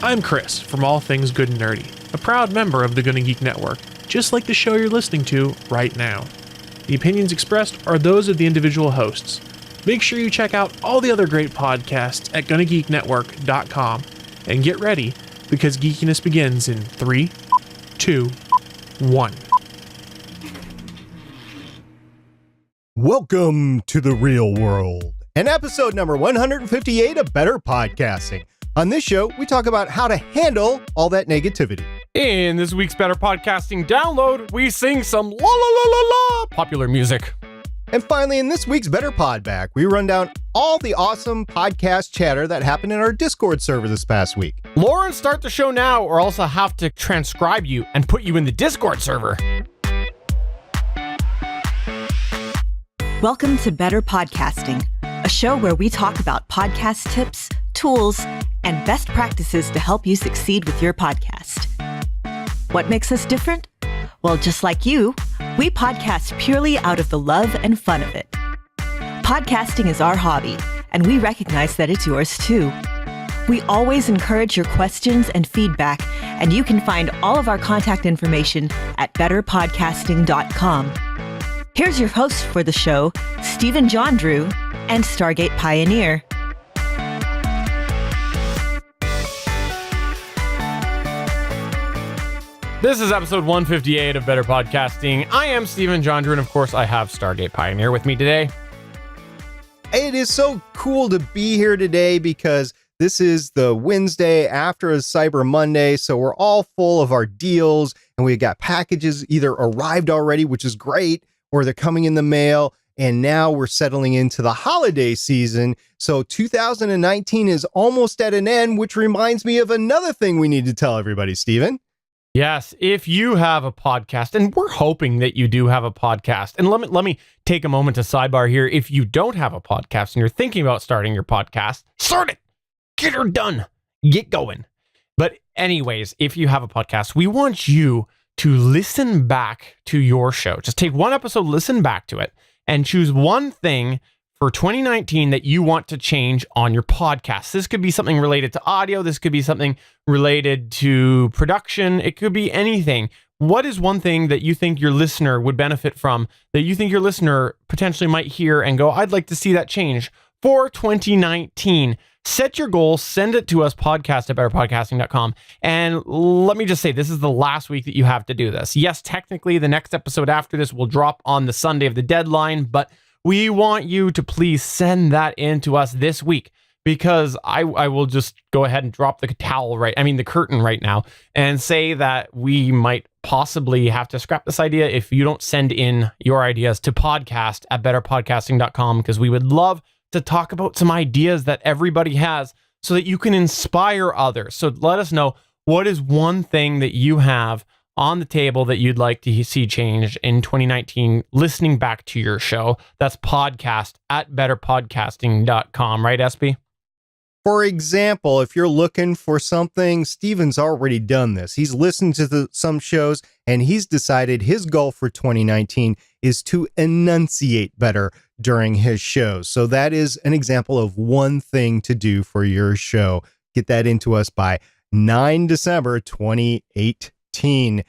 I'm Chris from All Things Good and Nerdy, a proud member of the GonnaGeek Network, just like the show you're listening to right now. The opinions expressed are those of the individual hosts. Make sure you check out all the other great podcasts at GonnaGeekNetwork.com and get ready because geekiness begins in 3, 2, 1. Welcome to the real world and episode number 158 of Better Podcasting. On this show, we talk about how to handle all that negativity. In this week's Better Podcasting download, we sing some la la la la la popular music. And finally, in this week's Better Pod Back, we run down all the awesome podcast chatter that happened in our Discord server this past week. Lauren, start the show now or else I'll have to transcribe you and put you in the Discord server. Welcome to Better Podcasting, a show where we talk about podcast tips, tools, and best practices to help you succeed with your podcast. What makes us different? Well, just like you, we podcast purely out of the love and fun of it. Podcasting is our hobby, and we recognize that it's yours too. We always encourage your questions and feedback, and you can find all of our contact information at betterpodcasting.com. Here's your host for the show, Stephen Jondrew and Stargate Pioneer. This is episode 158 of Better Podcasting. I am Stephen Jondrew, and of course I have Stargate Pioneer with me today. It is so cool to be here today because this is the Wednesday after a Cyber Monday, so we're all full of our deals, and we got packages either arrived already, which is great, or they're coming in the mail, and now we're settling into the holiday season. So 2019 is almost at an end, which reminds me of another thing we need to tell everybody, Stephen. Yes, if you have a podcast, and we're hoping that you do have a podcast, and let me take a moment to sidebar here. If you don't have a podcast and you're thinking about starting your podcast, start it. Get her done. Get going. But anyways, if you have a podcast, we want you to listen back to your show. Just take one episode, listen back to it, and choose one thing for 2019 that you want to change on your podcast. This could be something related to audio. This could be something related to production. It could be anything. What is one thing that you think your listener would benefit from, that you think your listener potentially might hear and go, I'd like to see that change for 2019? Set your goal, send it to us, podcast@betterpodcasting.com. And let me just say, this is the last week that you have to do this. Yes, technically, the next episode after this will drop on the Sunday of the deadline, but we want you to please send that in to us this week, because I will just go ahead and drop the curtain right now and say that we might possibly have to scrap this idea if you don't send in your ideas to podcast@betterpodcasting.com, because we would love to talk about some ideas that everybody has so that you can inspire others. So let us know, what is one thing that you have on the table that you'd like to see changed in 2019, listening back to your show. That's podcast@betterpodcasting.com, right, SB? For example, if you're looking for something, Steven's already done this. He's listened to some shows, and he's decided his goal for 2019 is to enunciate better during his shows. So that is an example of one thing to do for your show. Get that into us by 9 December 2018.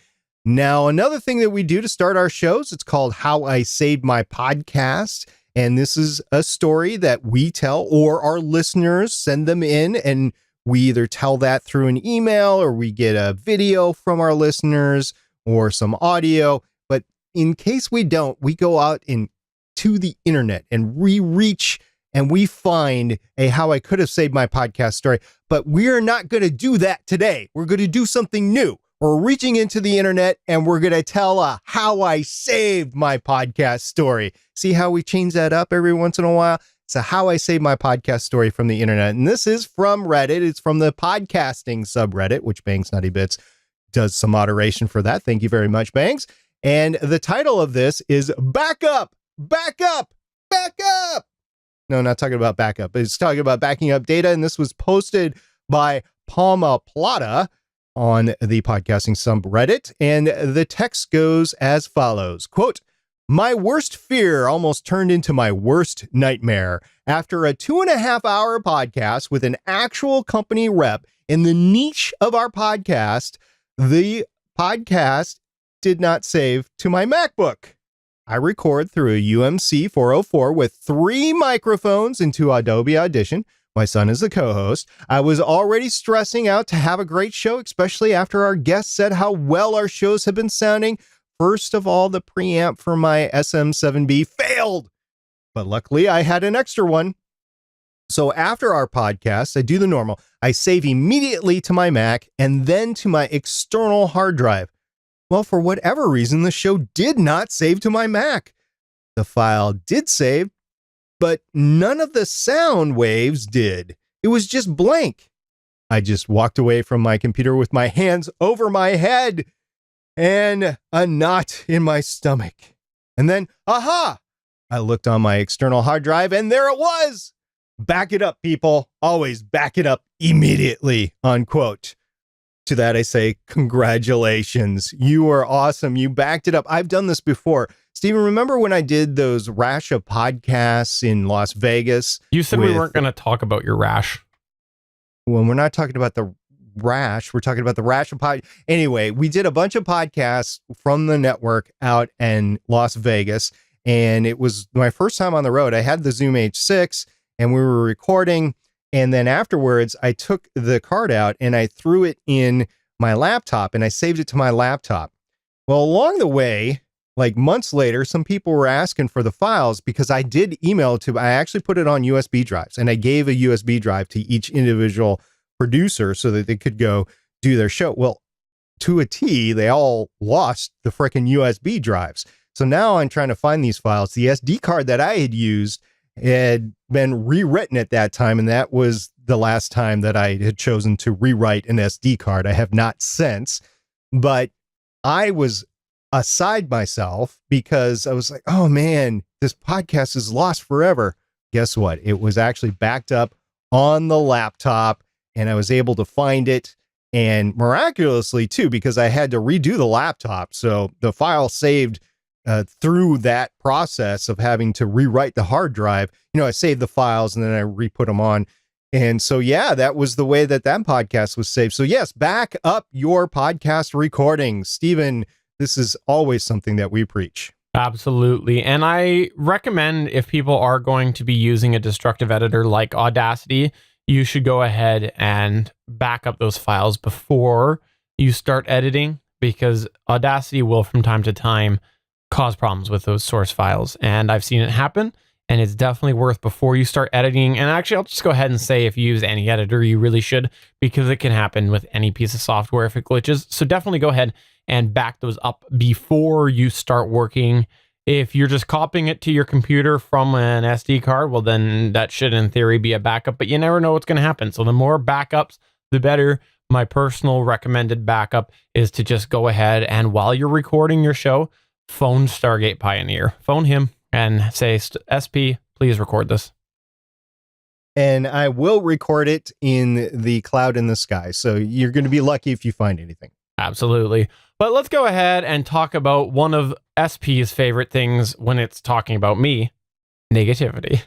Now, another thing that we do to start our shows, it's called How I Saved My Podcast. And this is a story that we tell, or our listeners send them in, and we either tell that through an email, or we get a video from our listeners or some audio. But in case we don't, we go out to the internet and we reach and we find a How I Could Have Saved My Podcast story. But we're not going to do that today. We're going to do something new. We're reaching into the internet and we're going to tell a How I Saved My Podcast story. See how we change that up every once in a while? It's a How I Saved My Podcast story from the internet. And this is from Reddit. It's from the podcasting subreddit, which Bangs Nutty Bits does some moderation for that. Thank you very much, Bangs. And the title of this is Back Up, Back Up, Back Up. No, not talking about backup. It's talking about backing up data. And this was posted by Palma Plata on the podcasting subreddit. And the text goes as follows, quote, "My worst fear almost turned into my worst nightmare. After a 2.5 hour podcast with an actual company rep in the niche of our podcast, the podcast did not save to my MacBook. I record through a UMC 404 with 3 microphones into Adobe Audition. My son is the co-host. I was already stressing out to have a great show, especially after our guest said how well our shows have been sounding. First of all, the preamp for my SM7B failed, but luckily I had an extra one. So after our podcast, I do the normal. I save immediately to my Mac and then to my external hard drive. Well, for whatever reason, the show did not save to my Mac. The file did save, but none of the sound waves did. It was just blank. I just walked away from my computer with my hands over my head and a knot in my stomach. And then, aha! I looked on my external hard drive and there it was. Back it up, people. Always back it up immediately, unquote. To that, I say, congratulations. You are awesome. You backed it up. I've done this before. Steven, remember when I did those rash of podcasts in Las Vegas? You said we weren't going to talk about your rash. When we're not talking about the rash, we're talking about the rash of pod. Anyway, we did a bunch of podcasts from the network out in Las Vegas, and it was my first time on the road. I had the Zoom H6, and we were recording. And then afterwards, I took the card out and I threw it in my laptop and I saved it to my laptop. Well, along the way, like months later, some people were asking for the files because I did email to, I actually put it on USB drives and I gave a USB drive to each individual producer so that they could go do their show. Well, to a T, they all lost the frickin' USB drives. So now I'm trying to find these files. The SD card that I had used had been rewritten at that time, and that was the last time that I had chosen to rewrite an SD card. I have not since, but I was aside myself because I was like, oh man, this podcast is lost forever. Guess what? It was actually backed up on the laptop, and I was able to find it, and miraculously too, because I had to redo the laptop. So the file saved through that process of having to rewrite the hard drive. You know, I saved the files and then I re-put them on. And so, yeah, that was the way that podcast was saved. So yes, back up your podcast recordings. Steven, this is always something that we preach. Absolutely. And I recommend if people are going to be using a destructive editor like Audacity, you should go ahead and back up those files before you start editing, because Audacity will from time to time cause problems with those source files. And I've seen it happen, and it's definitely worth before you start editing. And actually, I'll just go ahead and say if you use any editor, you really should, because it can happen with any piece of software if it glitches. So definitely go ahead and back those up before you start working. If you're just copying it to your computer from an SD card, well, then that should in theory be a backup, but you never know what's going to happen. So the more backups, the better. My personal recommended backup is to just go ahead and while you're recording your show, phone Stargate Pioneer. Phone him and say, SP, please record this. And I will record it in the cloud in the sky. So you're going to be lucky if you find anything. Absolutely. But let's go ahead and talk about one of SP's favorite things when it's talking about me, negativity.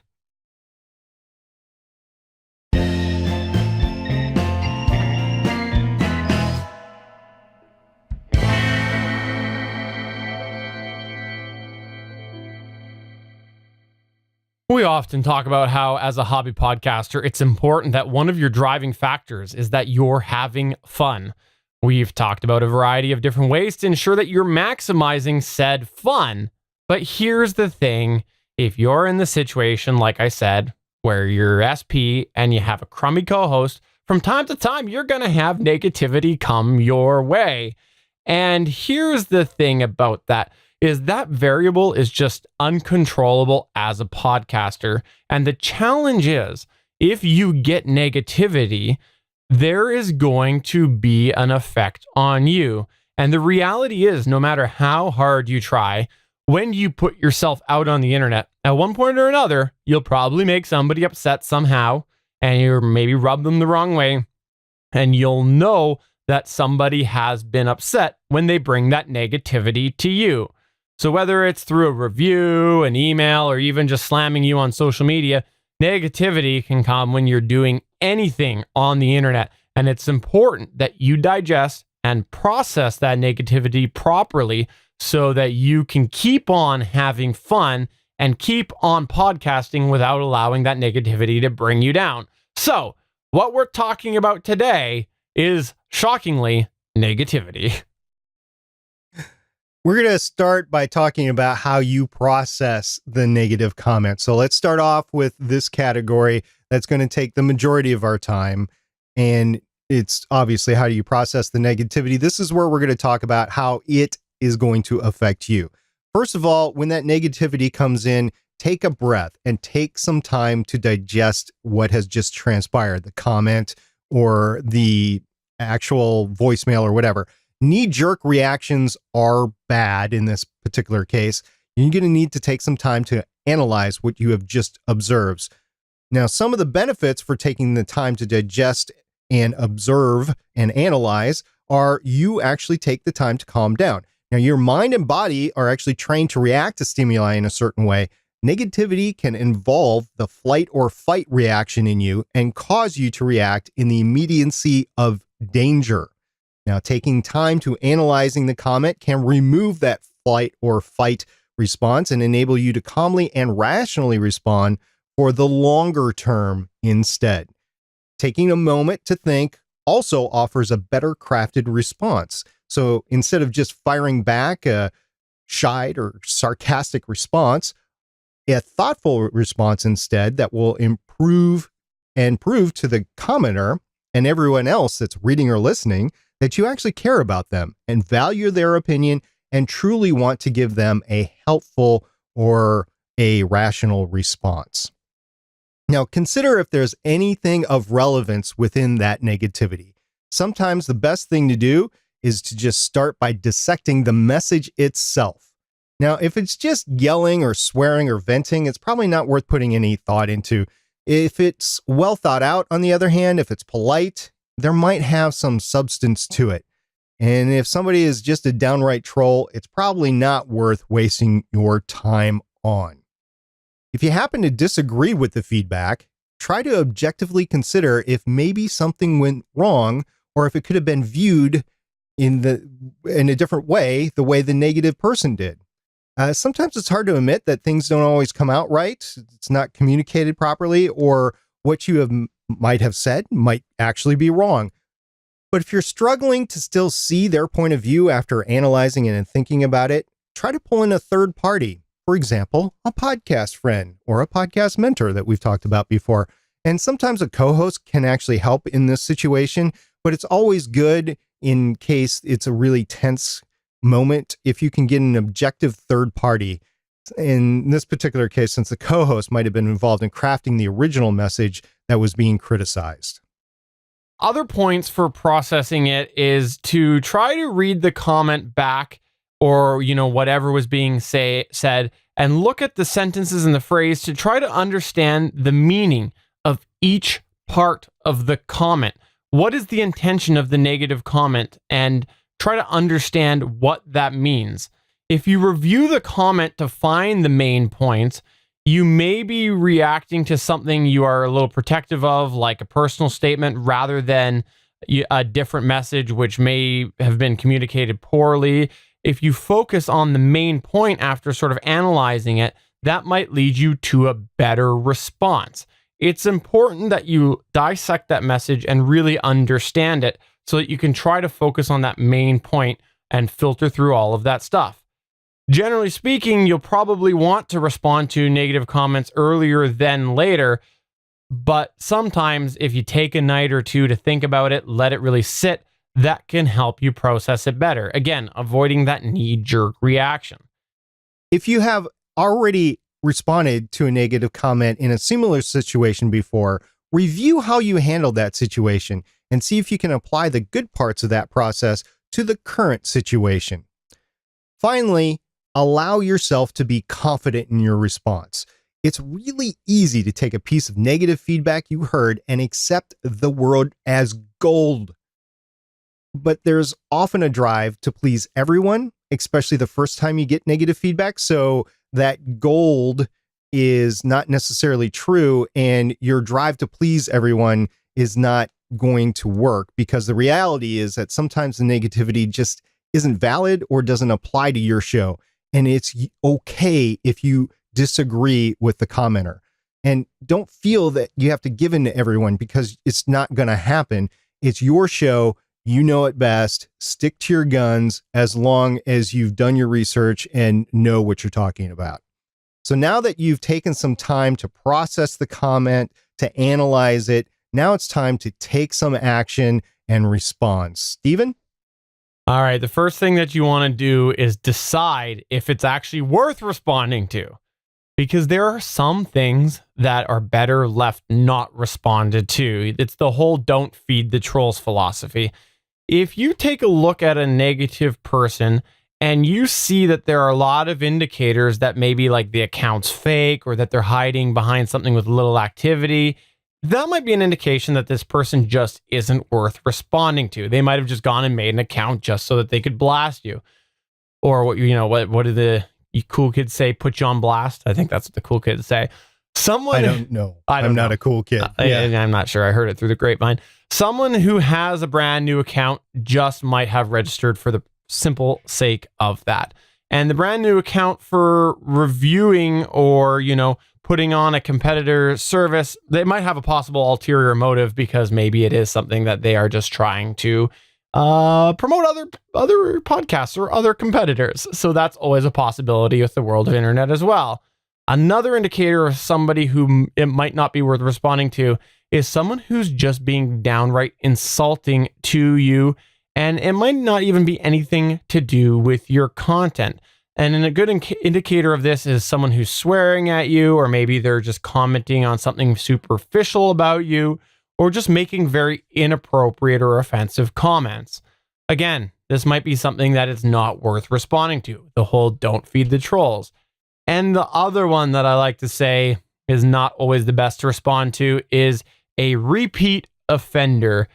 We often talk about how, as a hobby podcaster, it's important that one of your driving factors is that you're having fun. We've talked about a variety of different ways to ensure that you're maximizing said fun. But here's the thing. If you're in the situation, like I said, where you're SP and you have a crummy co-host, from time to time, you're going to have negativity come your way. And here's the thing about that. Is that variable is just uncontrollable as a podcaster. And the challenge is, if you get negativity, there is going to be an effect on you. And the reality is, no matter how hard you try, when you put yourself out on the internet, at one point or another, you'll probably make somebody upset somehow, and you maybe rub them the wrong way. And you'll know that somebody has been upset when they bring that negativity to you. So whether it's through a review, an email, or even just slamming you on social media, negativity can come when you're doing anything on the internet. And it's important that you digest and process that negativity properly so that you can keep on having fun and keep on podcasting without allowing that negativity to bring you down. So, what we're talking about today is, shockingly, negativity. We're going to start by talking about how you process the negative comments. So let's start off with this category that's going to take the majority of our time. And it's obviously, how do you process the negativity? This is where we're going to talk about how it is going to affect you. First of all, when that negativity comes in, take a breath and take some time to digest what has just transpired, the comment or the actual voicemail or whatever. Knee-jerk reactions are bad in this particular case. You're going to need to take some time to analyze what you have just observed. Now, some of the benefits for taking the time to digest and observe and analyze are you actually take the time to calm down. Now, your mind and body are actually trained to react to stimuli in a certain way. Negativity can involve the flight or fight reaction in you and cause you to react in the immediacy of danger. Now, taking time to analyzing the comment can remove that flight or fight response and enable you to calmly and rationally respond for the longer term instead. Taking a moment to think also offers a better crafted response. So instead of just firing back a shy or sarcastic response, a thoughtful response instead that will improve and prove to the commenter and everyone else that's reading or listening that you actually care about them and value their opinion and truly want to give them a helpful or a rational response. Now, consider if there's anything of relevance within that negativity. Sometimes the best thing to do is to just start by dissecting the message itself. Now, if it's just yelling or swearing or venting, it's probably not worth putting any thought into. If it's well thought out, on the other hand, if it's polite, there might have some substance to it. And if somebody is just a downright troll, it's probably not worth wasting your time on. If you happen to disagree with the feedback, try to objectively consider if maybe something went wrong or if it could have been viewed in a different way, the way the negative person did. Sometimes it's hard to admit that things don't always come out right. It's not communicated properly, or what you might have said might actually be wrong. But if you're struggling to still see their point of view after analyzing it and thinking about it, try to pull in a third party. For example, a podcast friend or a podcast mentor that we've talked about before. And sometimes a co-host can actually help in this situation, but it's always good in case it's a really tense moment if you can get an objective third party. In this particular case, since the co-host might have been involved in crafting the original message that was being criticized. Other points for processing it is to try to read the comment back or, whatever was being said, and look at the sentences and the phrase to try to understand the meaning of each part of the comment. What is the intention of the negative comment? And try to understand what that means. If you review the comment to find the main points, you may be reacting to something you are a little protective of, like a personal statement, rather than a different message which may have been communicated poorly. If you focus on the main point after sort of analyzing it, that might lead you to a better response. It's important that you dissect that message and really understand it so that you can try to focus on that main point and filter through all of that stuff. Generally speaking, you'll probably want to respond to negative comments earlier than later, but sometimes if you take a night or two to think about it, let it really sit, that can help you process it better. Again, avoiding that knee-jerk reaction. If you have already responded to a negative comment in a similar situation before, review how you handled that situation and see if you can apply the good parts of that process to the current situation. Finally, allow yourself to be confident in your response. It's really easy to take a piece of negative feedback you heard and accept the world as gold. But there's often a drive to please everyone, especially the first time you get negative feedback. So that gold is not necessarily true, and your drive to please everyone is not going to work, because the reality is that sometimes the negativity just isn't valid or doesn't apply to your show. And it's okay if you disagree with the commenter. And don't feel that you have to give in to everyone, because it's not going to happen. It's your show. You know it best. Stick to your guns as long as you've done your research and know what you're talking about. So now that you've taken some time to process the comment, to analyze it, now it's time to take some action and respond. Steven? All right. The first thing that you want to do is decide if it's actually worth responding to, because there are some things that are better left not responded to. It's the whole don't feed the trolls philosophy. If you take a look at a negative person and you see that there are a lot of indicators that maybe like the account's fake or that they're hiding behind something with little activity, that might be an indication that this person just isn't worth responding to. They might have just gone and made an account just so that they could blast you. Or what do the cool kids say? Put you on blast? I think that's what the cool kids say. I don't know. I'm not a cool kid. I'm not sure. I heard it through the grapevine. Someone who has a brand new account just might have registered for the simple sake of that. And the brand new account for reviewing or, putting on a competitor service, they might have a possible ulterior motive, because maybe it is something that they are just trying to promote other podcasts or other competitors. So that's always a possibility with the world of internet as well. Another indicator of somebody who it might not be worth responding to is someone who's just being downright insulting to you, and it might not even be anything to do with your content. And a good indicator of this is someone who's swearing at you, or maybe they're just commenting on something superficial about you, or just making very inappropriate or offensive comments. Again, this might be something that is not worth responding to. The whole don't feed the trolls. And the other one that I like to say is not always the best to respond to is a repeat offender.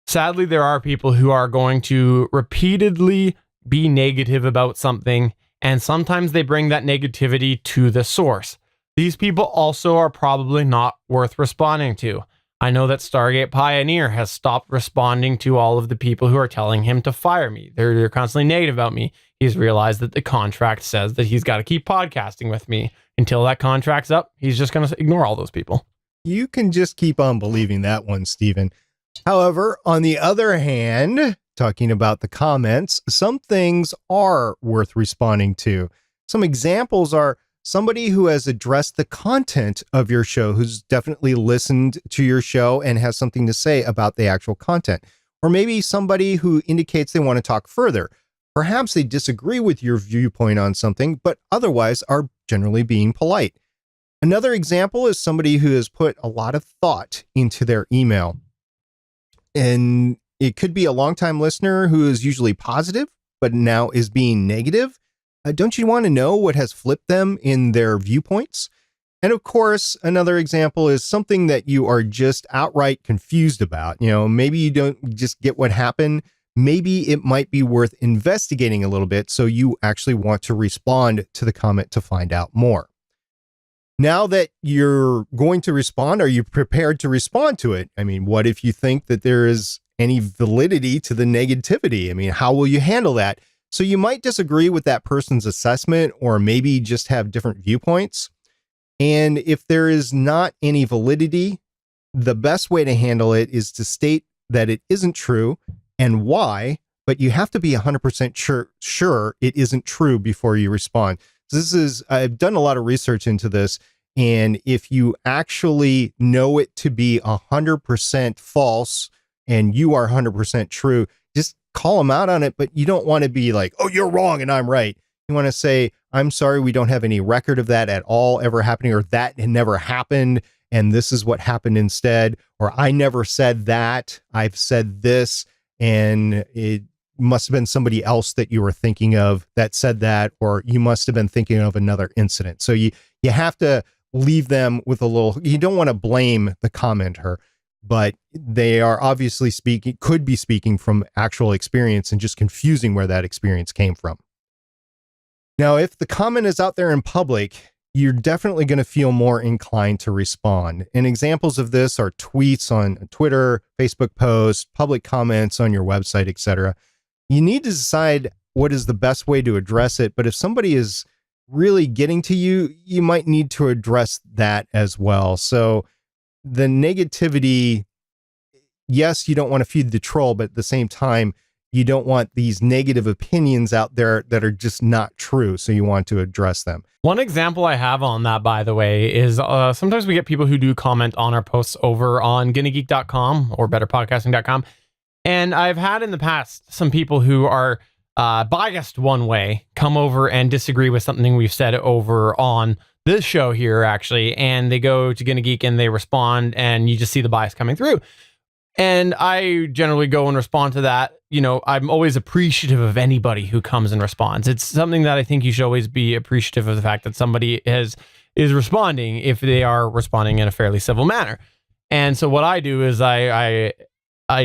Sadly, there are people who are going to repeatedly be negative about something, and sometimes they bring that negativity to the source. These people also are probably not worth responding to. I know that Stargate Pioneer has stopped responding to all of the people who are telling him to fire me. They're constantly negative about me. He's realized that the contract says that he's got to keep podcasting with me. Until that contract's up, he's just going to ignore all those people. You can just keep on believing that one, Steven. However, on the other hand, talking about the comments, some things are worth responding to. Some examples are somebody who has addressed the content of your show, who's definitely listened to your show and has something to say about the actual content. Or maybe somebody who indicates they want to talk further. Perhaps they disagree with your viewpoint on something, but otherwise are generally being polite. Another example is somebody who has put a lot of thought into their email. And it could be a longtime listener who is usually positive, but now is being negative. Don't you want to know what has flipped them in their viewpoints? And of course, another example is something that you are just outright confused about. Maybe you don't just get what happened. Maybe it might be worth investigating a little bit, so you actually want to respond to the comment to find out more. Now that you're going to respond, are you prepared to respond to it? What if you think that there is any validity to the negativity? How will you handle that? So you might disagree with that person's assessment, or maybe just have different viewpoints. And if there is not any validity, the best way to handle it is to state that it isn't true and why, but you have to be 100% sure it isn't true before you respond. I've done a lot of research into this, and if you actually know it to be 100% false and you are 100% true, just call them out on it, but you don't want to be like, oh, you're wrong and I'm right. You want to say, I'm sorry, we don't have any record of that at all ever happening, or that never happened, and this is what happened instead, or I never said that, I've said this, and it must have been somebody else that you were thinking of that said that, or you must have been thinking of another incident. So you have to leave them with a little, you don't want to blame the commenter, but they are obviously could be speaking from actual experience and just confusing where that experience came from. Now, if the comment is out there in public, you're definitely going to feel more inclined to respond. And examples of this are tweets on Twitter, Facebook posts, public comments on your website, etc. You need to decide what is the best way to address it. But if somebody is really getting to you, you might need to address that as well. So the negativity, yes, you don't want to feed the troll, but at the same time, you don't want these negative opinions out there that are just not true. So you want to address them. One example I have on that, by the way, is sometimes we get people who do comment on our posts over on GonnaGeek.com or BetterPodcasting.com. And I've had in the past some people who are biased one way come over and disagree with something we've said over on this show here, actually. And they go to GonnaGeek and they respond, and you just see the bias coming through. And I generally go and respond to that. You know, I'm always appreciative of anybody who comes and responds. It's something that I think you should always be appreciative of, the fact that somebody is responding if they are responding in a fairly civil manner. And so what I do is I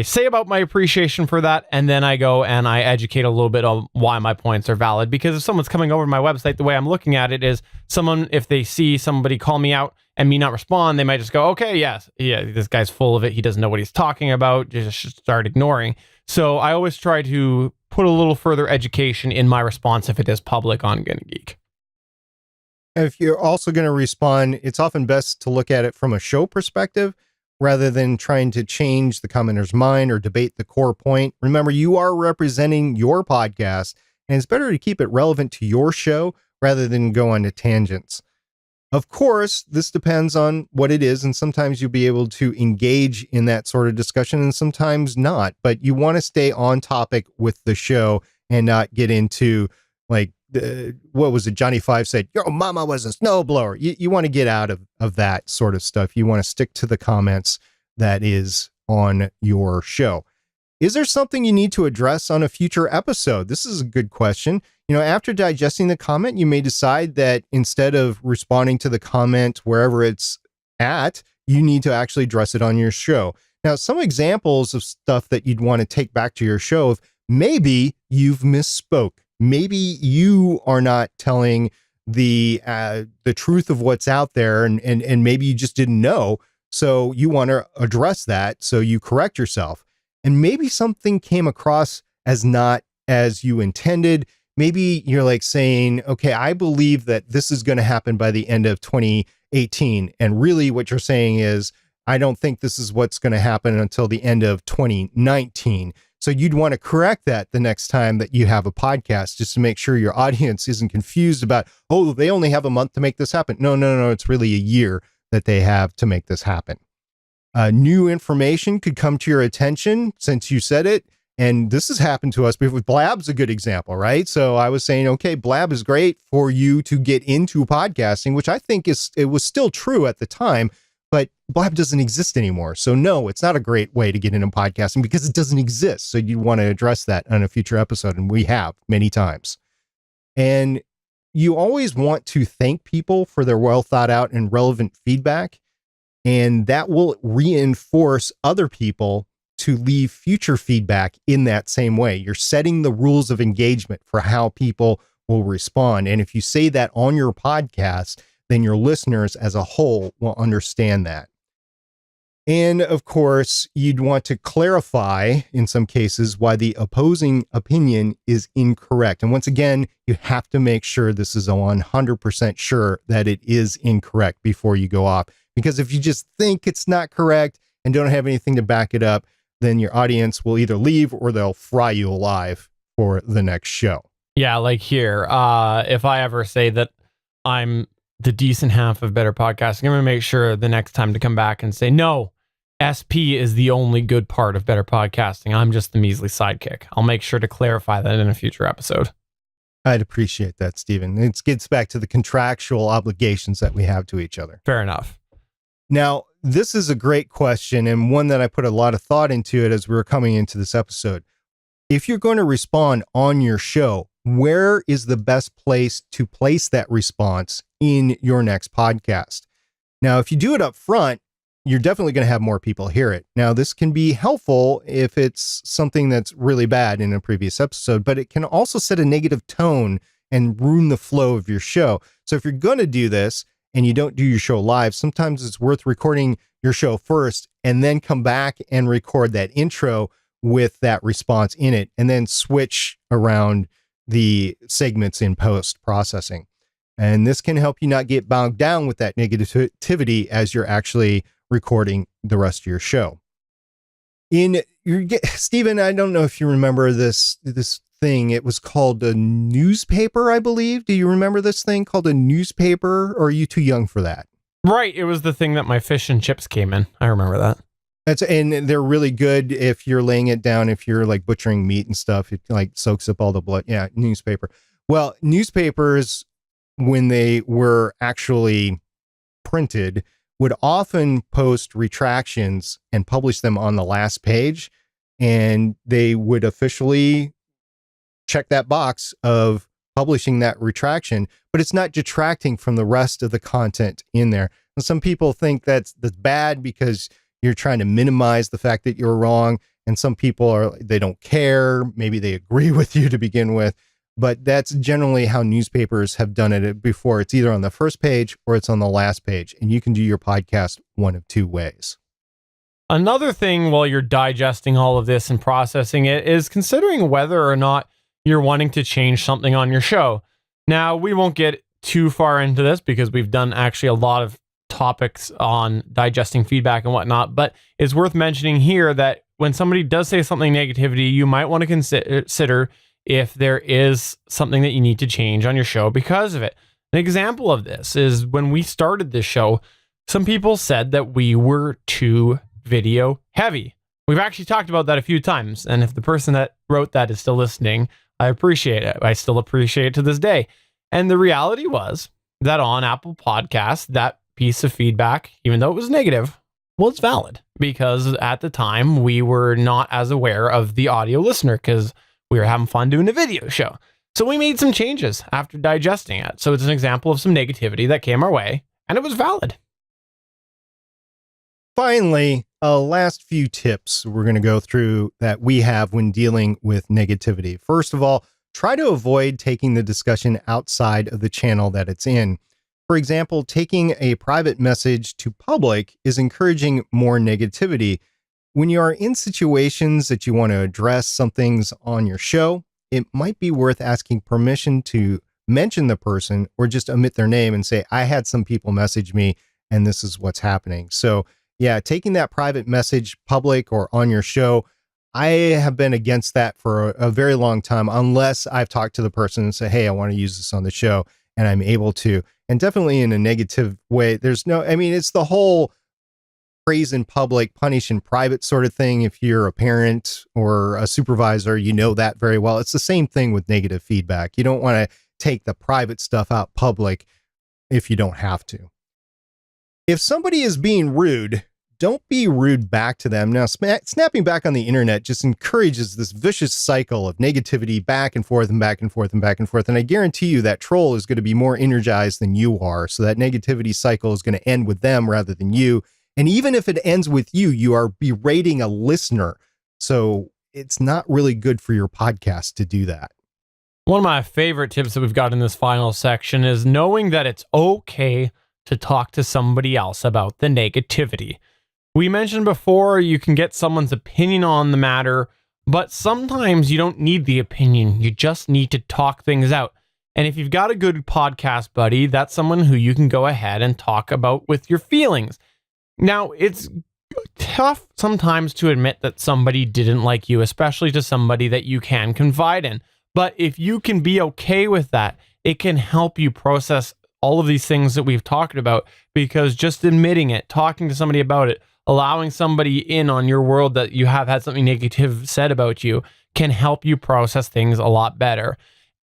say about my appreciation for that, and then I go and I educate a little bit on why my points are valid. Because if someone's coming over my website, the way I'm looking at it is someone, if they see somebody call me out and me not respond, they might just go, okay, yes, yeah, this guy's full of it. He doesn't know what he's talking about. Just start ignoring. So I always try to put a little further education in my response if it is public on GonnaGeek. If you're also going to respond, it's often best to look at it from a show perspective rather than trying to change the commenter's mind or debate the core point. Remember, you are representing your podcast, and it's better to keep it relevant to your show rather than go on to tangents. Of course, this depends on what it is, and sometimes you'll be able to engage in that sort of discussion and sometimes not, but you want to stay on topic with the show and not get into, like, what was it? Johnny Five said, your mama was a snowblower. You want to get out of that sort of stuff. You want to stick to the comments that is on your show. Is there something you need to address on a future episode? This is a good question. You know, after digesting the comment, you may decide that instead of responding to the comment wherever it's at, you need to actually address it on your show. Now, some examples of stuff that you'd want to take back to your show, if maybe you've misspoke. Maybe you are not telling the truth of what's out there, and maybe you just didn't know. So you want to address that. So you correct yourself. And maybe something came across as not as you intended. Maybe you're like saying, okay, I believe that this is going to happen by the end of 2018. And really what you're saying is, I don't think this is what's going to happen until the end of 2019. So you'd want to correct that the next time that you have a podcast, just to make sure your audience isn't confused about, oh, they only have a month to make this happen. No. It's really a year that they have to make this happen. New information could come to your attention since you said it. And this has happened to us before. Blab's a good example, right? So I was saying, okay, Blab is great for you to get into podcasting, which I think it was still true at the time, but Blab doesn't exist anymore. So no, it's not a great way to get into podcasting because it doesn't exist. So you want to address that on a future episode. And we have many times. And you always want to thank people for their well thought out and relevant feedback. And that will reinforce other people to leave future feedback in that same way. You're setting the rules of engagement for how people will respond. And if you say that on your podcast, then your listeners as a whole will understand that. And of course, you'd want to clarify in some cases why the opposing opinion is incorrect. And once again, you have to make sure this is 100% sure that it is incorrect before you go off. Because if you just think it's not correct and don't have anything to back it up, then your audience will either leave or they'll fry you alive for the next show. Yeah, like here, if I ever say that I'm the decent half of Better Podcasting, I'm going to make sure the next time to come back and say, no, SP is the only good part of Better Podcasting. I'm just the measly sidekick. I'll make sure to clarify that in a future episode. I'd appreciate that, Stephen. It gets back to the contractual obligations that we have to each other. Fair enough. Now, this is a great question and one that I put a lot of thought into it as we were coming into this episode. If you're going to respond on your show, where is the best place to place that response in your next podcast? Now, if you do it up front, you're definitely going to have more people hear it. Now, this can be helpful if it's something that's really bad in a previous episode, but it can also set a negative tone and ruin the flow of your show. So if you're going to do this and you don't do your show live, sometimes it's worth recording your show first and then come back and record that intro with that response in it, and then switch around the segments in post processing. And this can help you not get bogged down with that negativity as you're actually recording the rest of your show. Stephen, I don't know if you remember this thing. It was called a newspaper, I believe. Do you remember this thing called a newspaper, or are you too young for that? Right. It was the thing that my fish and chips came in. I remember that. And they're really good if you're laying it down, if you're like butchering meat and stuff, it like soaks up all the blood. Yeah, newspaper. Well, newspapers, when they were actually printed, would often post retractions and publish them on the last page. And they would officially check that box of publishing that retraction, but it's not detracting from the rest of the content in there. And some people think that's bad because you're trying to minimize the fact that you're wrong. And some people they don't care. Maybe they agree with you to begin with, but that's generally how newspapers have done it before. It's either on the first page or it's on the last page, and you can do your podcast one of two ways. Another thing while you're digesting all of this and processing it is considering whether or not you're wanting to change something on your show. Now, we won't get too far into this because we've done actually a lot of topics on digesting feedback and whatnot, but it's worth mentioning here that when somebody does say something negativity, you might want to consider if there is something that you need to change on your show because of it. An example of this is when we started this show, some people said that we were too video heavy. We've actually talked about that a few times, and if the person that wrote that is still listening, I appreciate it. I still appreciate it to this day. And the reality was that on Apple Podcasts, that piece of feedback, even though it was negative, was valid because at the time we were not as aware of the audio listener because we were having fun doing a video show. So we made some changes after digesting it. So it's an example of some negativity that came our way and it was valid. Finally, last few tips we're going to go through that we have when dealing with negativity. First of all, try to avoid taking the discussion outside of the channel that it's in. For example, taking a private message to public is encouraging more negativity. When you are in situations that you want to address some things on your show, it might be worth asking permission to mention the person or just omit their name and say, I had some people message me and this is what's happening. So yeah, taking that private message public or on your show, I have been against that for a very long time, unless I've talked to the person and say, hey, I want to use this on the show and I'm able to. And definitely in a negative way. It's the whole praise in public, punish in private sort of thing. If you're a parent or a supervisor, you know that very well. It's the same thing with negative feedback. You don't want to take the private stuff out public if you don't have to. If somebody is being rude, don't be rude back to them. Now, snapping back on the internet just encourages this vicious cycle of negativity back and forth and back and forth and back and forth. And I guarantee you that troll is going to be more energized than you are. So that negativity cycle is going to end with them rather than you. And even if it ends with you, you are berating a listener. So it's not really good for your podcast to do that. One of my favorite tips that we've got in this final section is knowing that it's okay to talk to somebody else about the negativity. We mentioned before you can get someone's opinion on the matter, but sometimes you don't need the opinion. You just need to talk things out. And if you've got a good podcast buddy, that's someone who you can go ahead and talk about with your feelings. Now, it's tough sometimes to admit that somebody didn't like you, especially to somebody that you can confide in. But if you can be okay with that, it can help you process all of these things that we've talked about, because just admitting it, talking to somebody about it, allowing somebody in on your world that you have had something negative said about you can help you process things a lot better.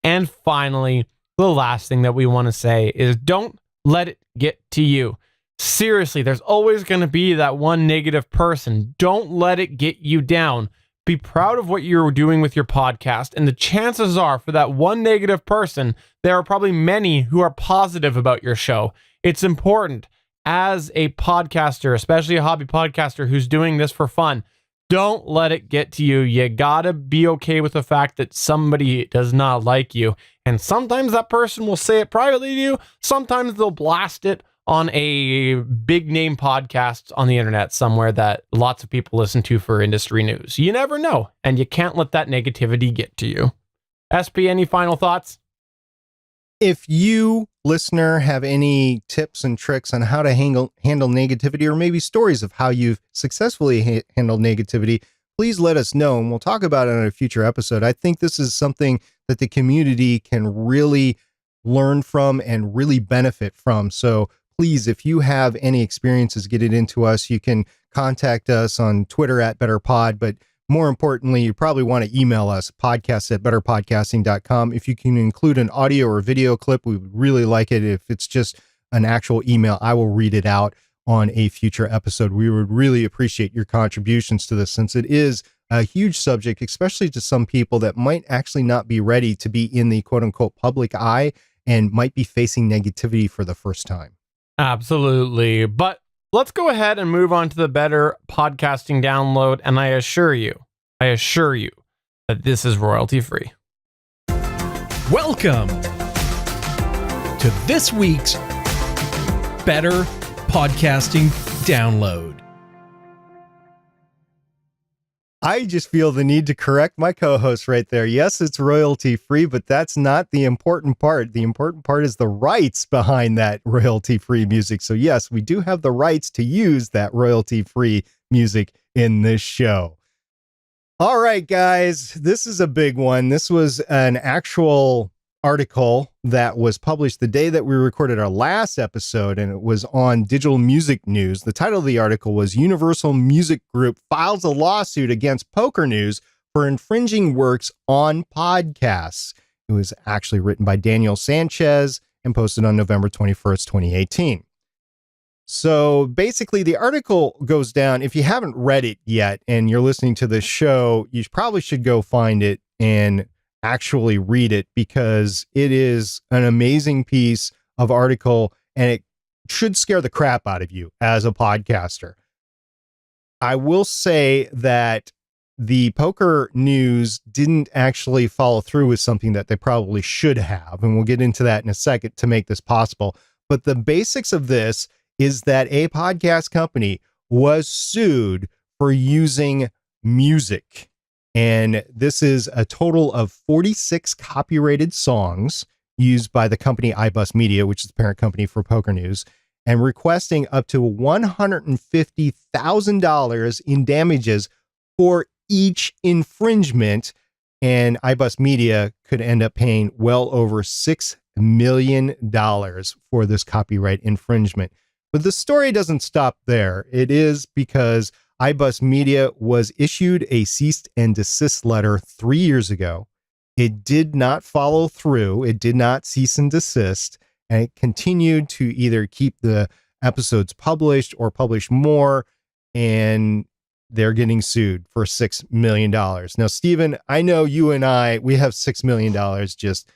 And finally, the last thing that we want to say is don't let it get to you. Seriously, there's always going to be that one negative person. Don't let it get you down. Be proud of what you're doing with your podcast. And the chances are for that one negative person, there are probably many who are positive about your show. It's important as a podcaster, especially a hobby podcaster who's doing this for fun, Don't let it get to you. You gotta be okay with the fact that somebody does not like you. And sometimes that person will say it privately to you. Sometimes they'll blast it on a big name podcast on the internet somewhere that lots of people listen to for industry news. You never know. And you can't let that negativity get to you. SP, any final thoughts? If you, listener, have any tips and tricks on how to handle negativity, or maybe stories of how you've successfully handled negativity, please let us know, and we'll talk about it on a future episode. I think this is something that the community can really learn from and really benefit from. So please, if you have any experiences, get it into us. You can contact us on Twitter at BetterPod, but more importantly, you probably want to email us, podcast@betterpodcasting.com. If you can include an audio or video clip, we would really like it. If it's just an actual email, I will read it out on a future episode. We would really appreciate your contributions to this, since it is a huge subject, especially to some people that might actually not be ready to be in the quote unquote public eye and might be facing negativity for the first time. Absolutely. But let's go ahead and move on to the Better Podcasting download. And I assure you that this is royalty free. Welcome to this week's Better Podcasting download. I just feel the need to correct my co-host right there. Yes, it's royalty free, but that's not the important part. The important part is the rights behind that royalty free music. So yes, we do have the rights to use that royalty free music in this show. All right, guys, this is a big one. This was an actual article that was published the day that we recorded our last episode, and it was on Digital Music News. The title of the article was Universal Music Group Files a Lawsuit Against Poker News for Infringing Works on Podcasts. It was actually written by Daniel Sanchez and posted on November 21st, 2018. So basically, the article goes down. If you haven't read it yet and you're listening to this show, you probably should go find it and actually read it, because it is an amazing piece of article and it should scare the crap out of you as a podcaster. I will say that the poker news didn't actually follow through with something that they probably should have, and we'll get into that in a second to make this possible. But the basics of this is that a podcast company was sued for using music. And this is a total of 46 copyrighted songs used by the company iBus Media, which is the parent company for Poker News, and requesting up to $150,000 in damages for each infringement. And iBus Media could end up paying well over $6 million for this copyright infringement. But the story doesn't stop there. It is because iBus Media was issued a cease and desist letter 3 years ago. It did not follow through. It did not cease and desist, and it continued to either keep the episodes published or publish more, and they're getting sued for $6 million. Now, Stephen, I know you and we have $6 million just,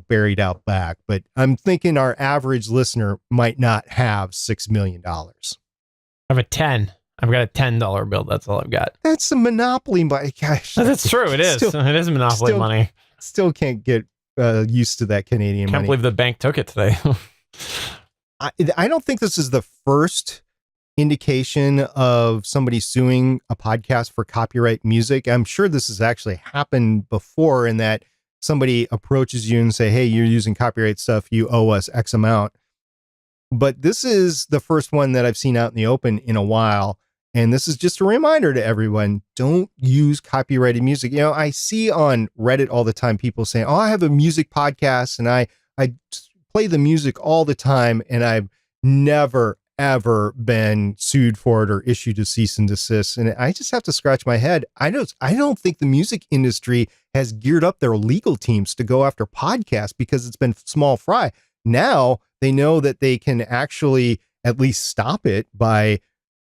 buried out back, but I'm thinking our average listener might not have $6 million. I have a 10. I've got a $10 bill. That's all I've got. That's a monopoly money. Gosh, that's true. It is. It is monopoly money. Still can't get used to that Canadian money. Can't believe the bank took it today. I don't think this is the first indication of somebody suing a podcast for copyright music. I'm sure this has actually happened before, in that somebody approaches you and say, hey, you're using copyright stuff. You owe us X amount. But this is the first one that I've seen out in the open in a while. And this is just a reminder to everyone, don't use copyrighted music. I see on Reddit all the time people saying, oh, I have a music podcast and I play the music all the time, and I've never, ever been sued for it or issued a cease and desist. And I just have to scratch my head. I don't think the music industry has geared up their legal teams to go after podcasts, because it's been small fry. Now they know that they can actually at least stop it by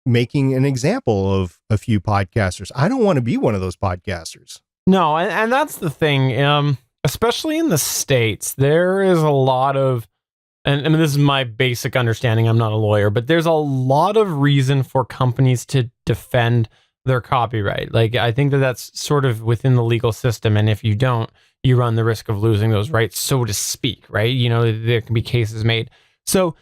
making an example of a few podcasters. I don't want to be one of those podcasters. No, and that's the thing. Especially in the States, there is a lot of, and I mean, this is my basic understanding. I'm not a lawyer, but there's a lot of reason for companies to defend their copyright. Like, I think that that's sort of within the legal system. And if you don't, you run the risk of losing those rights, so to speak, right? You know, there can be cases made. So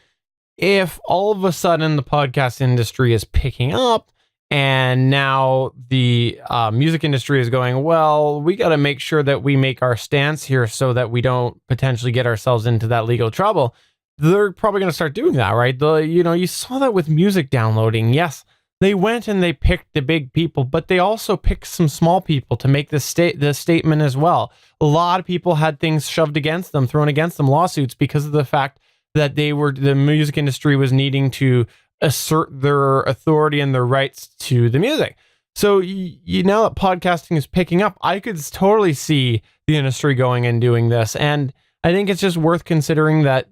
if all of a sudden the podcast industry is picking up and now the music industry is going, well, we got to make sure that we make our stance here so that we don't potentially get ourselves into that legal trouble, they're probably going to start doing that, right? You saw that with music downloading. Yes, they went and they picked the big people, but they also picked some small people to make the statement as well. A lot of people had things shoved against them, thrown against them, lawsuits, because of the fact that the music industry was needing to assert their authority and their rights to the music. So now that podcasting is picking up, I could totally see the industry going and doing this. And I think it's just worth considering that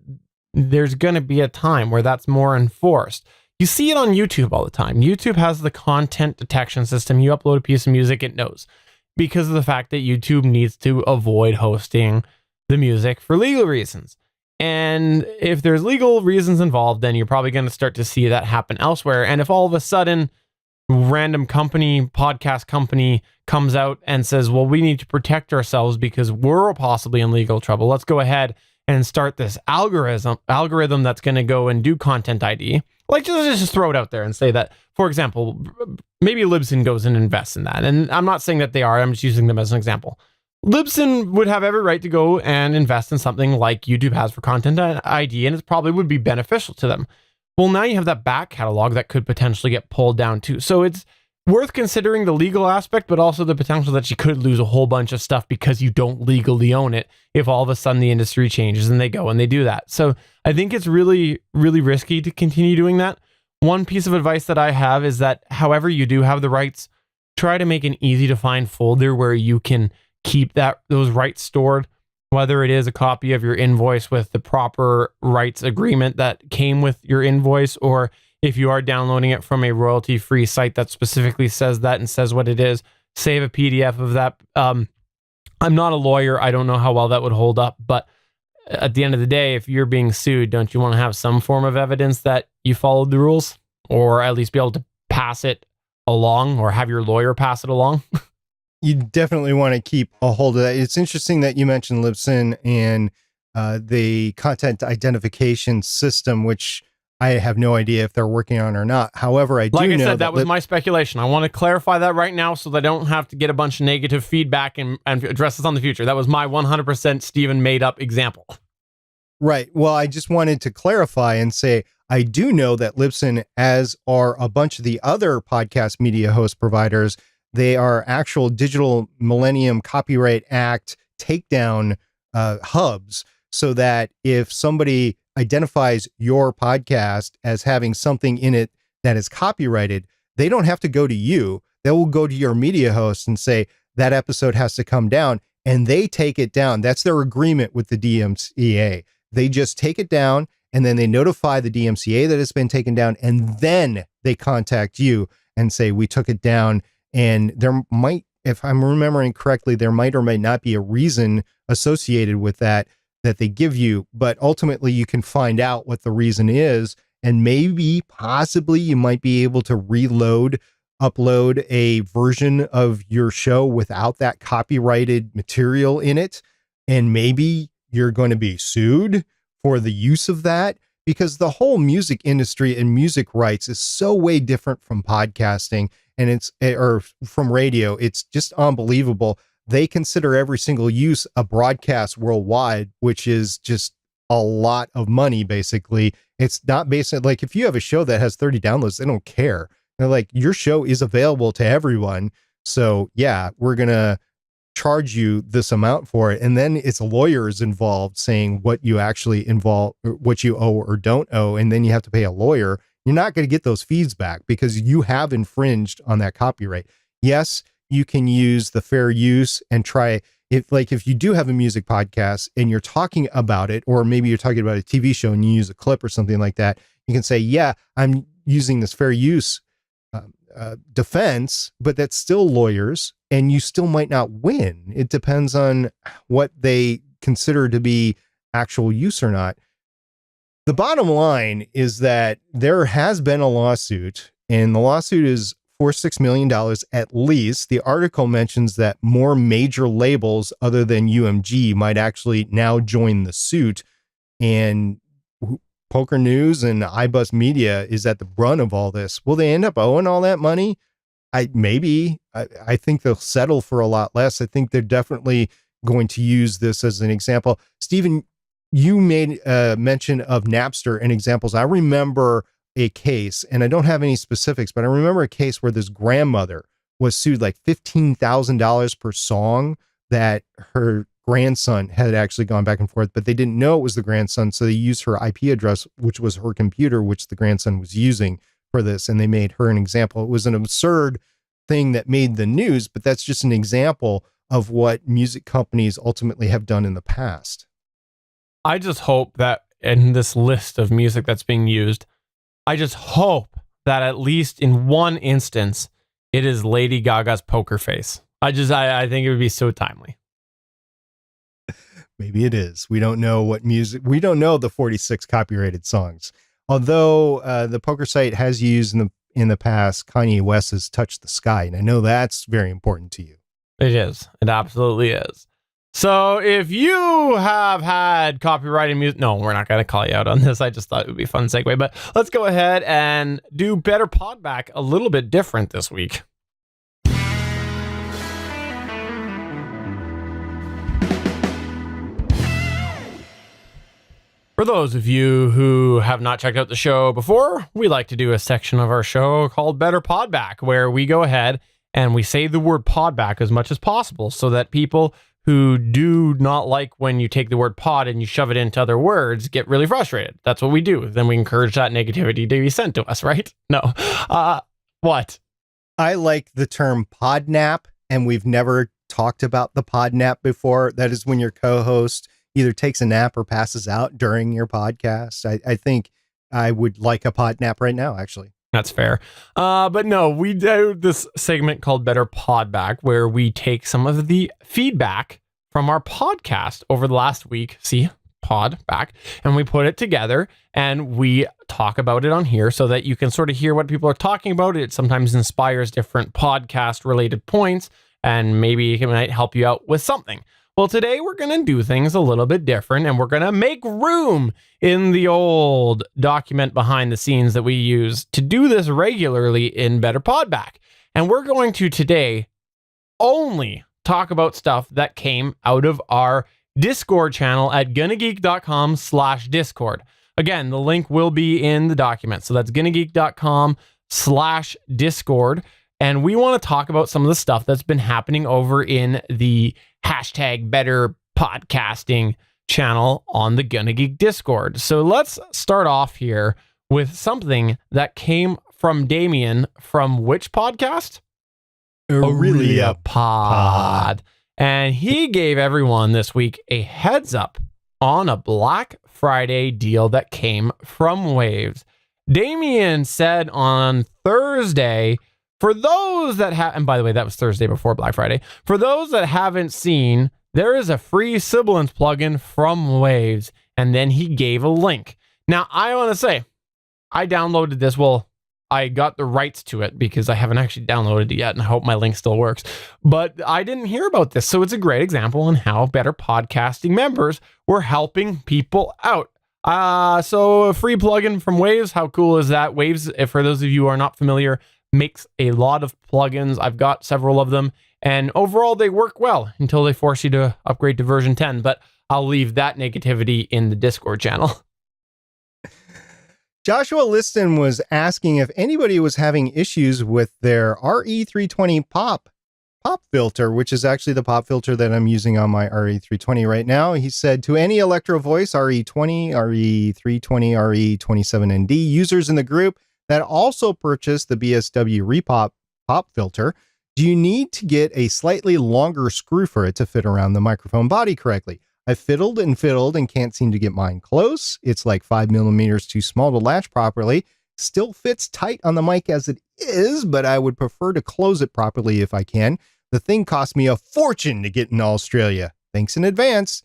there's going to be a time where that's more enforced. You see it on YouTube all the time. YouTube has the content detection system. You upload a piece of music, it knows, because of the fact that YouTube needs to avoid hosting the music for legal reasons. And if there's legal reasons involved, then you're probably going to start to see that happen elsewhere. And if all of a sudden random podcast company comes out and says, well, we need to protect ourselves because we're possibly in legal trouble, let's go ahead and start this algorithm that's going to go and do content ID. Like, just throw it out there and say that, for example, maybe Libsyn goes and invests in that. And I'm not saying that they are, I'm just using them as an example. Libsyn would have every right to go and invest in something like YouTube has for content ID, and it probably would be beneficial to them. Well, now you have that back catalog that could potentially get pulled down too. So it's worth considering the legal aspect, but also the potential that you could lose a whole bunch of stuff because you don't legally own it if all of a sudden the industry changes and they go and they do that. So I think it's really, really risky to continue doing that. One piece of advice that I have is that however you do have the rights, try to make an easy to find folder where you can keep those rights stored, whether it is a copy of your invoice with the proper rights agreement that came with your invoice, or if you are downloading it from a royalty-free site that specifically says that and says what it is, save a PDF of that. I'm not a lawyer. I don't know how well that would hold up, but at the end of the day, if you're being sued, don't you want to have some form of evidence that you followed the rules, or at least be able to pass it along or have your lawyer pass it along? You definitely want to keep a hold of that. It's interesting that you mentioned Libsyn and the content identification system, which I have no idea if they're working on or not. However, I do know, like I said, that was my speculation. I want to clarify that right now so that I don't have to get a bunch of negative feedback and address this on the future. That was my 100% Steven made up example. Right. Well, I just wanted to clarify and say, I do know that Libsyn, as are a bunch of the other podcast media host providers, they are actual Digital Millennium Copyright Act takedown hubs, so that if somebody identifies your podcast as having something in it that is copyrighted, they don't have to go to you. They will go to your media host and say that episode has to come down, and they take it down. That's their agreement with the DMCA. They just take it down, and then they notify the DMCA that it's been taken down, and then they contact you and say, we took it down. And there might, if I'm remembering correctly, there might or might not be a reason associated with that they give you, but ultimately you can find out what the reason is, and maybe possibly you might be able to upload a version of your show without that copyrighted material in it, and maybe you're going to be sued for the use of that, because the whole music industry and music rights is so way different from podcasting or from radio. It's just unbelievable. They consider every single use a broadcast worldwide, which is just a lot of money. Basically, it's not basic. Like, if you have a show that has 30 downloads, they don't care. They're like, your show is available to everyone. So yeah, we're going to charge you this amount for it. And then it's lawyers involved saying what you actually what you owe or don't owe. And then you have to pay a lawyer. You're not going to get those fees back because you have infringed on that copyright. Yes, you can use the fair use and try if you do have a music podcast and you're talking about it, or maybe you're talking about a TV show and you use a clip or something like that, you can say, yeah, I'm using this fair use defense, but that's still lawyers, and you still might not win. It depends on what they consider to be actual use or not. The bottom line is that there has been a lawsuit, and the lawsuit is for $6 million at least. The article mentions that more major labels other than UMG might actually now join the suit, and Poker News and iBuzz Media is at the brunt of all this. Will they end up owing all that money? I think they'll settle for a lot less. I think they're definitely going to use this as an example. Stephen, you made mention of Napster and examples. I remember a case, and I don't have any specifics, but I remember a case where this grandmother was sued like $15,000 per song that her grandson had actually gone back and forth, but they didn't know it was the grandson. So they used her IP address, which was her computer, which the grandson was using for this. And they made her an example. It was an absurd thing that made the news, but that's just an example of what music companies ultimately have done in the past. I just hope that in this list of music that's being used, I just hope that at least in one instance, it is Lady Gaga's Poker Face. I think it would be so timely. Maybe it is. We don't know what music, we don't know the 46 copyrighted songs. Although the poker site has used in the past Kanye West's Touch the Sky. And I know that's very important to you. It is. It absolutely is. So if you have had copyrighted music, no, we're not going to call you out on this. I just thought it would be a fun segue, but let's go ahead and do Better Podback a little bit different this week. For those of you who have not checked out the show before, we like to do a section of our show called Better Podback, where we go ahead and we say the word podback as much as possible so that people who do not like when you take the word pod and you shove it into other words get really frustrated. That's what we do. Then we encourage that negativity to be sent to us, right? No. What? I like the term podnap, and we've never talked about the podnap before. That is when your co-host either takes a nap or passes out during your podcast. I think I would like a podnap right now, actually. That's fair. But no, we do this segment called Better Podback, where we take some of the feedback from our podcast over the last week. See, pod back, and we put it together and we talk about it on here so that you can sort of hear what people are talking about. It sometimes inspires different podcast related points, and maybe it might help you out with something. Well, today we're going to do things a little bit different, and we're going to make room in the old document behind the scenes that we use to do this regularly in Better Podback. And we're going to today only talk about stuff that came out of our Discord channel at GonnaGeek.com/Discord. Again, the link will be in the document. So that's GonnaGeek.com/Discord. And we want to talk about some of the stuff that's been happening over in the hashtag Better Podcasting channel on the GonnaGeek Discord. So let's start off here with something that came from Damien from which podcast? Aurelia Pod. And he gave everyone this week a heads up on a Black Friday deal that came from Waves. Damien said on Thursday, for those that have, and by the way, that was Thursday before Black Friday. For those that haven't seen, there is a free Sibilance plugin from Waves, and then he gave a link. Now, I want to say, I downloaded this. Well, I got the rights to it because I haven't actually downloaded it yet, and I hope my link still works. But I didn't hear about this, so it's a great example on how Better Podcasting members were helping people out. So a free plugin from Waves. How cool is that? Waves, for those of you who are not familiar, makes a lot of plugins. I've got several of them, and overall they work well until they force you to upgrade to version 10, but I'll leave that negativity in the Discord channel. Joshua Liston was asking if anybody was having issues with their RE320 pop filter, which is actually the pop filter that I'm using on my RE320 right now. He said, to any Electro Voice RE20, RE320, RE27ND users in the group that also purchased the BSW Repop pop filter, do you need to get a slightly longer screw for it to fit around the microphone body correctly? I fiddled and can't seem to get mine close. It's like 5 millimeters too small to latch properly. Still fits tight on the mic as it is, but I would prefer to close it properly if I can. The thing cost me a fortune to get in Australia. Thanks in advance.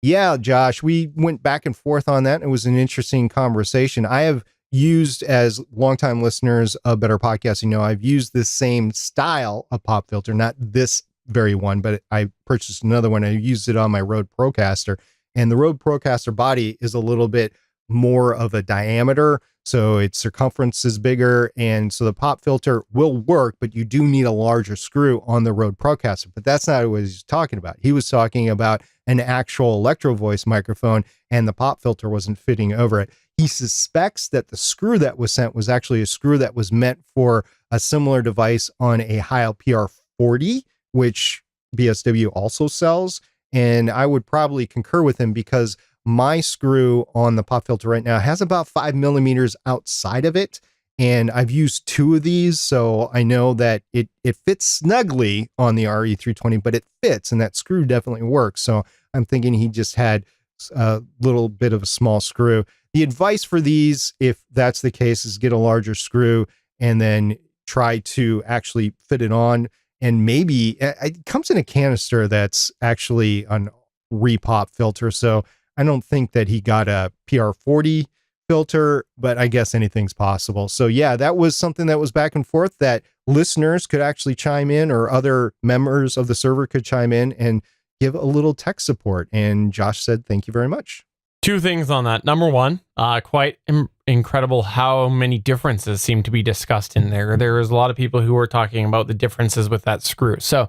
Yeah, Josh, we went back and forth on that. It was an interesting conversation. I have used, as longtime listeners of Better Podcasting I've used this same style of pop filter, not this very one, but I purchased another one. I used it on my Rode Procaster, and the Rode Procaster body is a little bit more of a diameter, so its circumference is bigger, and so the pop filter will work, but you do need a larger screw on the Rode Procaster. But that's not what he was talking about. He was talking about an actual Electro Voice microphone, and the pop filter wasn't fitting over it. He suspects that the screw that was sent was actually a screw that was meant for a similar device on a Heil PR40, which BSW also sells. And I would probably concur with him, because my screw on the pop filter right now has about 5 millimeters outside of it. And I've used 2 of these, so I know that it fits snugly on the RE320, but it fits, and that screw definitely works. So I'm thinking he just had a little bit of a small screw. The advice for these, if that's the case, is get a larger screw and then try to actually fit it on. And maybe it comes in a canister that's actually an repop filter. So I don't think that he got a PR40 filter, but I guess anything's possible. So yeah, that was something that was back and forth that listeners could actually chime in, or other members of the server could chime in and give a little tech support. And Josh said, thank you very much. 2 things on that. Number one, quite incredible how many differences seem to be discussed in there. There is a lot of people who are talking about the differences with that screw. So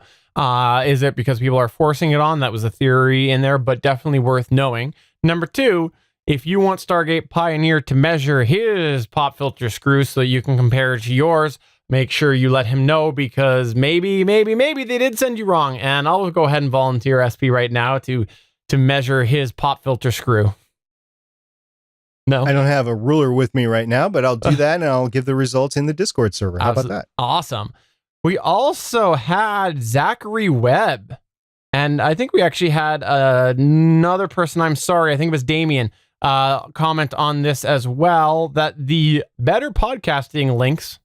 is it because people are forcing it on? That was a theory in there, but definitely worth knowing. Number 2, if you want Stargate Pioneer to measure his pop filter screw so you can compare it to yours, make sure you let him know, because maybe they did send you wrong. And I'll go ahead and volunteer SP right now to measure his pop filter screw. No, I don't have a ruler with me right now, but I'll do that, and I'll give the results in the Discord server. How about that? Awesome. We also had Zachary Webb, and I think we actually had another person, I'm sorry, I think it was Damien, comment on this as well, that the Better Podcasting links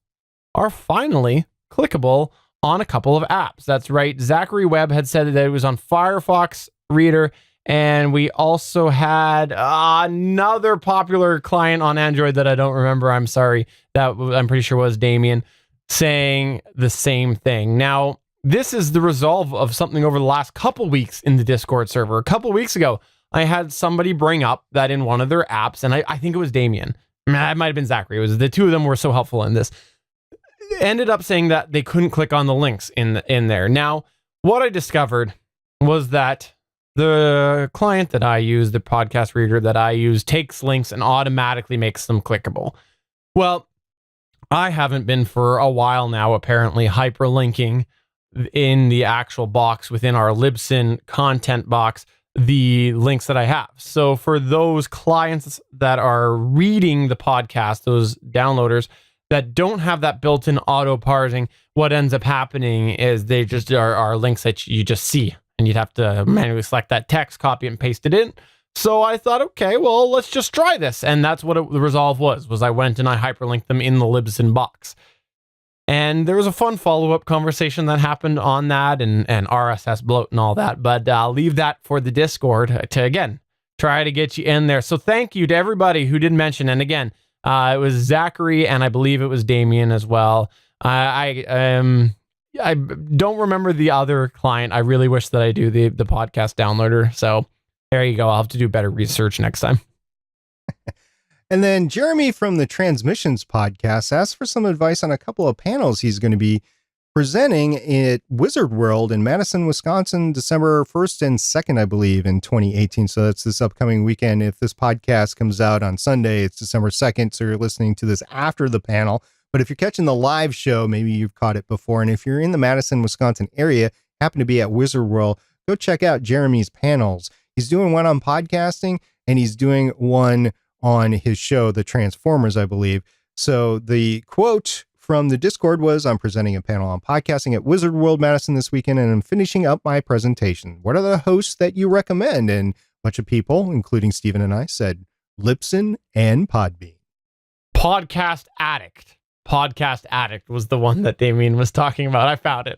are finally clickable on a couple of apps. That's right. Zachary Webb had said that it was on Firefox Reader, and we also had another popular client on Android that I don't remember. I'm sorry. That I'm pretty sure was Damien, saying the same thing. Now, this is the resolve of something over the last couple weeks in the Discord server. A couple weeks ago, I had somebody bring up that in one of their apps, and I think it was Damien. It might have been Zachary. It was the 2 of them were so helpful in this. Ended up saying that they couldn't click on the links in there. Now, what I discovered was that the client that I use, the podcast reader that I use, takes links and automatically makes them clickable. Well, I haven't been for a while now, apparently, hyperlinking in the actual box within our Libsyn content box the links that I have. So for those clients that are reading the podcast, those downloaders that don't have that built-in auto parsing, what ends up happening is they just are links that you just see, and you'd have to manually select that text, copy it, and paste it in. So I thought, okay, well, let's just try this. And that's what the resolve was I went and I hyperlinked them in the Libsyn box. And there was a fun follow-up conversation that happened on that, and RSS bloat and all that. But I'll leave that for the Discord to, again, try to get you in there. So thank you to everybody who did mention. And again, it was Zachary, and I believe it was Damien as well. I don't remember the other client. I really wish that I do the podcast downloader. So there you go. I'll have to do better research next time. And then Jeremy from the Transmissions podcast asked for some advice on a couple of panels he's going to be presenting at Wizard World in Madison, Wisconsin, December 1st and 2nd, I believe, in 2018. So that's this upcoming weekend. If this podcast comes out on Sunday, it's December 2nd. So you're listening to this after the panel. But if you're catching the live show, maybe you've caught it before. And if you're in the Madison, Wisconsin area, happen to be at Wizard World, go check out Jeremy's panels. He's doing one on podcasting, and he's doing one on his show, The Transformers, I believe. So the quote from the Discord was, I'm presenting a panel on podcasting at Wizard World Madison this weekend, and I'm finishing up my presentation. What are the hosts that you recommend? And a bunch of people, including Stephen and I, said Libsyn and Podbean. Podcast Addict was the one that Damien was talking about. I found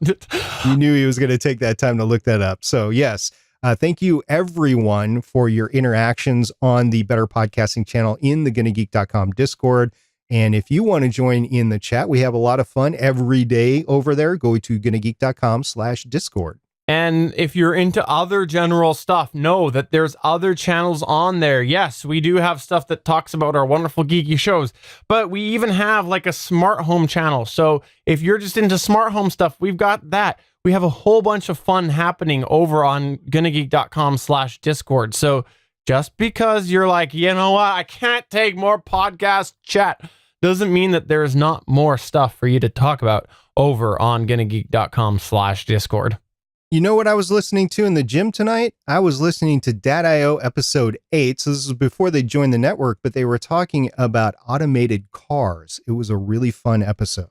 it. You knew he was going to take that time to look that up. So yes, Thank you, everyone, for your interactions on the Better Podcasting channel in the GonnaGeek.com Discord. And if you want to join in the chat, we have a lot of fun every day over there. Go to GonnaGeek.com/Discord. And if you're into other general stuff, know that there's other channels on there. Yes, we do have stuff that talks about our wonderful geeky shows, but we even have like a smart home channel. So if you're just into smart home stuff, we've got that. We have a whole bunch of fun happening over on GonnaGeek.com/Discord. So just because you're like, you know what, I can't take more podcast chat, doesn't mean that there's not more stuff for you to talk about over on GonnaGeek.com/Discord. You know what I was listening to in the gym tonight? I was listening to Dad.io episode 8. So this was before they joined the network, but they were talking about automated cars. It was a really fun episode.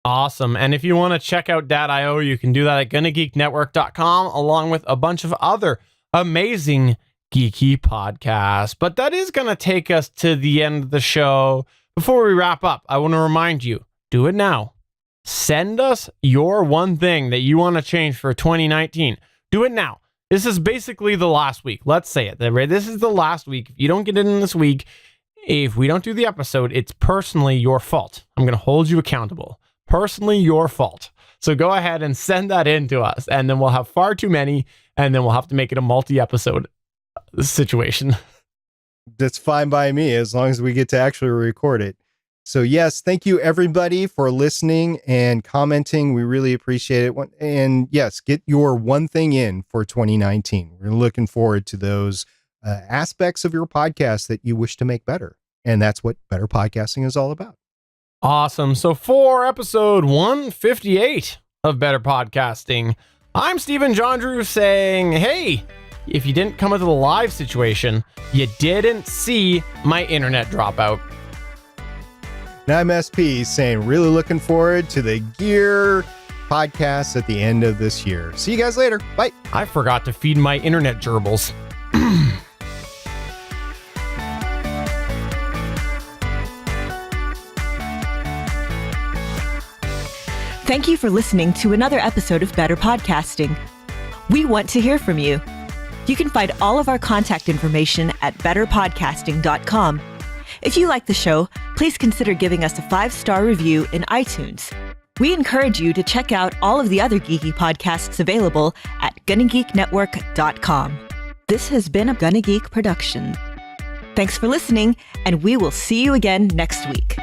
Awesome. And if you want to check out Dad.io, you can do that at GonnaGeekNetwork.com, along with a bunch of other amazing geeky podcasts. But that is going to take us to the end of the show. Before we wrap up, I want to remind you, do it now. Send us your one thing that you want to change for 2019. Do it now. This is basically the last week. Let's say it. This is the last week. If you don't get it in this week, if we don't do the episode, it's personally your fault. I'm going to hold you accountable. Personally your fault. So go ahead and send that in to us, and then we'll have far too many, and then we'll have to make it a multi-episode situation. That's fine by me, as long as we get to actually record it. So yes, thank you everybody for listening and commenting. We really appreciate it. And yes, get your one thing in for 2019. We're looking forward to those aspects of your podcast that you wish to make better. And that's what Better Podcasting is all about. Awesome. So for episode 158 of Better Podcasting, I'm Stephen Jondrew saying, hey, if you didn't come into the live situation, you didn't see my internet dropout. And I'm SP saying, really looking forward to the Gear podcast at the end of this year. See you guys later. Bye. I forgot to feed my internet gerbils. Thank you for listening to another episode of Better Podcasting. We want to hear from you. You can find all of our contact information at betterpodcasting.com. If you like the show, please consider giving us a 5-star review in iTunes. We encourage you to check out all of the other geeky podcasts available at GonnaGeekNetwork.com. This has been a GonnaGeek production. Thanks for listening, and we will see you again next week.